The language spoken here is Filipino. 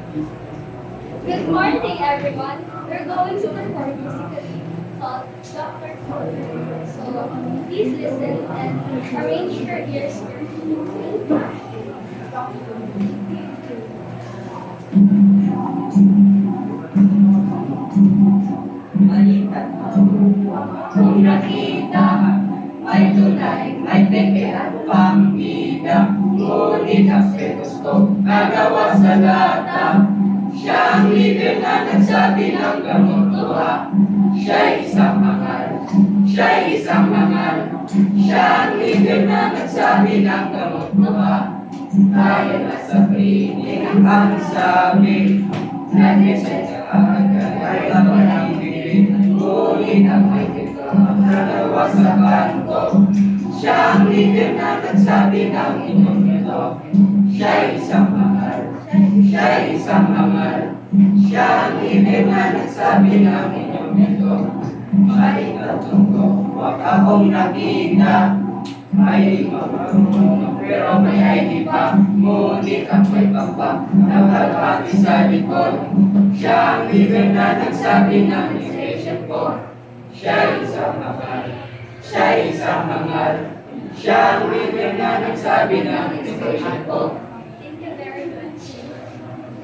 Good morning, everyone. We're going to perform musically called Dr. Corner. So please listen and arrange your ears carefully. Kung nakita, may tunay, may peke at pambida. Ngunit ang gusto, nagawa sa lata. Siya ang leader na nagsabi ng kamutuwa. Siya'y isang mangal, siya'y isang mangal. Siya ang leader na nagsabi ng kamutuwa. Tayo na sa piling ang sabi. Nag-isay ka agad, ay ako ng piling. Ngunit ang may dito, nagawa sa kanto. Siya ang leader na nagsabi ng inyong ito. Siya'y isang mangal, siya'y isang mangal. Siya ang leader na nagsabi ng inyong ito. May katungko, wag akong nakita. May marunong pero may ID pa. Ngunit ang may pagpa, nakalapati sa likod. Siya ang leader na nagsabi ng station ko. Siya'y isang mangal, siya'y isang mangal. Siya ang leader na nagsabi ng station ko.